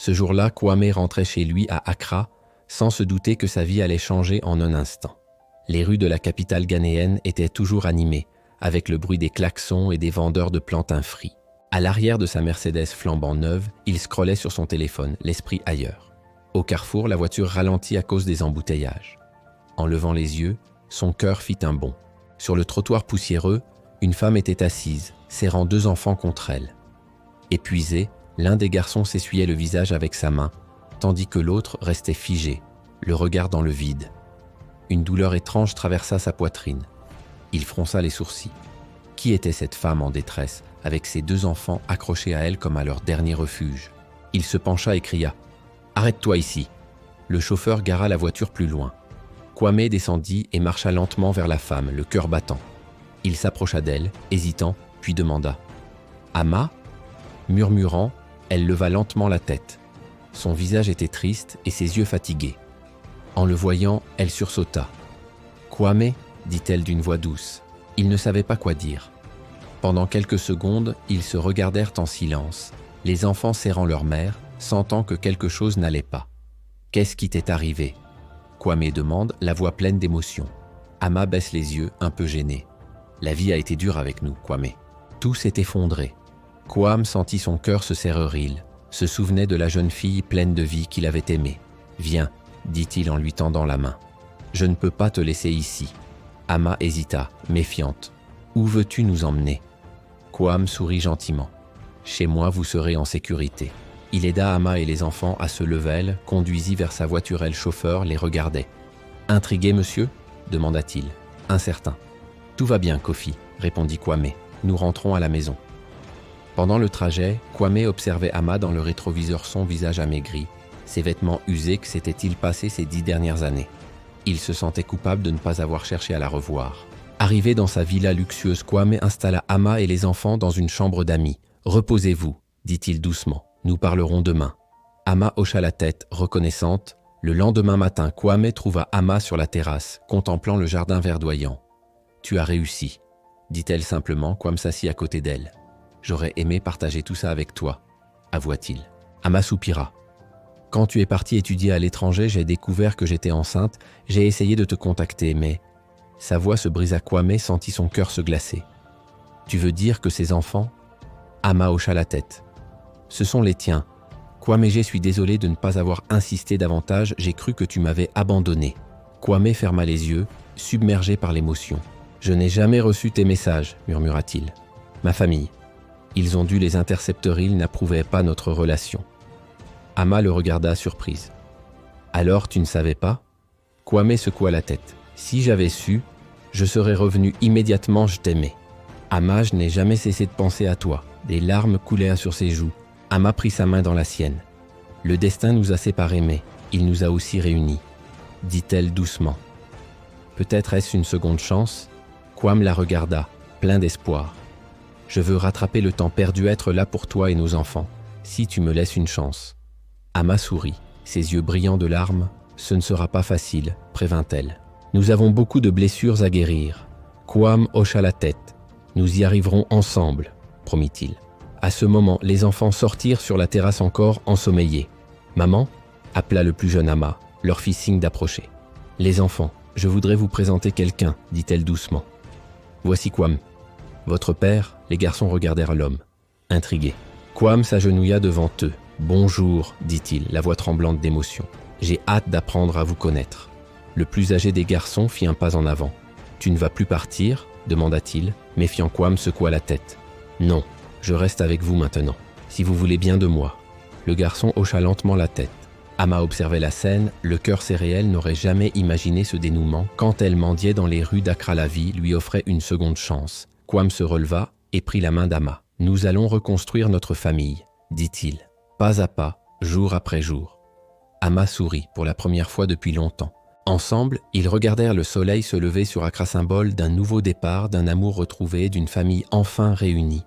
Ce jour-là, Kwame rentrait chez lui à Accra, sans se douter que sa vie allait changer en un instant. Les rues de la capitale ghanéenne étaient toujours animées, avec le bruit des klaxons et des vendeurs de plantains frits. À l'arrière de sa Mercedes flambant neuve, il scrollait sur son téléphone, l'esprit ailleurs. Au carrefour, la voiture ralentit à cause des embouteillages. En levant les yeux, son cœur fit un bond. Sur le trottoir poussiéreux, une femme était assise, serrant 2 enfants contre elle. Épuisé, l'un des garçons s'essuyait le visage avec sa main, tandis que l'autre restait figé, le regard dans le vide. Une douleur étrange traversa sa poitrine. Il fronça les sourcils. Qui était cette femme en détresse, avec ses 2 enfants accrochés à elle comme à leur dernier refuge? Il se pencha et cria « Arrête-toi ici !» Le chauffeur gara la voiture plus loin. Kwame descendit et marcha lentement vers la femme, le cœur battant. Il s'approcha d'elle, hésitant, puis demanda « Ama ?» Murmurant, elle leva lentement la tête. Son visage était triste et ses yeux fatigués. En le voyant, elle sursauta. « Kwame ?» dit-elle d'une voix douce. Il ne savait pas quoi dire. Pendant quelques secondes, ils se regardèrent en silence, les enfants serrant leur mère, sentant que quelque chose n'allait pas. « Qu'est-ce qui t'est arrivé ?» Kwame demande, la voix pleine d'émotion. Ama baisse les yeux, un peu gêné. « La vie a été dure avec nous, Kwame. » Tout s'est effondré. Kwame sentit son cœur se serrer, se souvenait de la jeune fille pleine de vie qu'il avait aimée. « Viens », dit-il en lui tendant la main. « Je ne peux pas te laisser ici. » Ama hésita, méfiante. « Où veux-tu nous emmener ?» Kwame sourit gentiment. « Chez moi, vous serez en sécurité. » Il aida Ama et les enfants à se lever, conduisit vers sa voiture et le chauffeur les regardait. « Intrigué, monsieur ?» demanda-t-il. Incertain. « Tout va bien, Kofi, » répondit Kwame. « Nous rentrons à la maison. » Pendant le trajet, Kwame observait Ama dans le rétroviseur, son visage amaigri, ses vêtements usés, que s'était-il passé ces 10 dernières années. Il se sentait coupable de ne pas avoir cherché à la revoir. Arrivé dans sa villa luxueuse, Kwame installa Ama et les enfants dans une chambre d'amis. « Reposez-vous, » dit-il doucement. « Nous parlerons demain. » Ama hocha la tête, reconnaissante. Le lendemain matin, Kwame trouva Ama sur la terrasse, contemplant le jardin verdoyant. « Tu as réussi, » dit-elle simplement. Kwame s'assit à côté d'elle. « J'aurais aimé partager tout ça avec toi, » avoua-t-il. Ama soupira. « Quand tu es parti étudier à l'étranger, j'ai découvert que j'étais enceinte. J'ai essayé de te contacter, mais... » Sa voix se brisa. Kwame sentit son cœur se glacer. « Tu veux dire que ces enfants ?» Ama hocha la tête. « Ce sont les tiens. Kwame, je suis désolé de ne pas avoir insisté davantage, j'ai cru que tu m'avais abandonné. » Kwame ferma les yeux, submergé par l'émotion. « Je n'ai jamais reçu tes messages, » murmura-t-il. « Ma famille. Ils ont dû les intercepter, ils n'approuvaient pas notre relation. » Ama le regarda surprise. « Alors tu ne savais pas ?» Kwame secoua la tête. « Si j'avais su, je serais revenu immédiatement, je t'aimais. » « Ama, je n'ai jamais cessé de penser à toi. » Des larmes coulèrent sur ses joues. Ama prit sa main dans la sienne. « Le destin nous a séparés, mais il nous a aussi réunis, » dit-elle doucement. « Peut-être est-ce une seconde chance ?» Kwame la regarda, plein d'espoir. « Je veux rattraper le temps perdu, être là pour toi et nos enfants, si tu me laisses une chance. » Ama sourit, ses yeux brillants de larmes. « Ce ne sera pas facile, » prévint-elle. « Nous avons beaucoup de blessures à guérir. » Kwame hocha la tête. « Nous y arriverons ensemble, » promit-il. À ce moment, les enfants sortirent sur la terrasse encore ensommeillés. « Maman » appela le plus jeune Ama, leur fit signe d'approcher. « Les enfants, je voudrais vous présenter quelqu'un, » dit-elle doucement. « Voici Kwame. » Votre père, les garçons regardèrent l'homme, intrigués. Kwame s'agenouilla devant eux. « Bonjour, » dit-il, la voix tremblante d'émotion. « J'ai hâte d'apprendre à vous connaître. » Le plus âgé des garçons fit un pas en avant. « Tu ne vas plus partir ?» demanda-t-il, méfiant. Kwame secoua la tête. « Non, je reste avec vous maintenant, si vous voulez bien de moi. » Le garçon hocha lentement la tête. Ama observait la scène, le cœur serré. Elle n'aurait jamais imaginé ce dénouement quand elle mendiait dans les rues d'Accra. La vie lui offrait une seconde chance. Kwame se releva et prit la main d'Ama. « Nous allons reconstruire notre famille, » dit-il, pas à pas, jour après jour. Ama sourit pour la première fois depuis longtemps. Ensemble, ils regardèrent le soleil se lever sur Accra, symbole d'un nouveau départ, d'un amour retrouvé, d'une famille enfin réunie.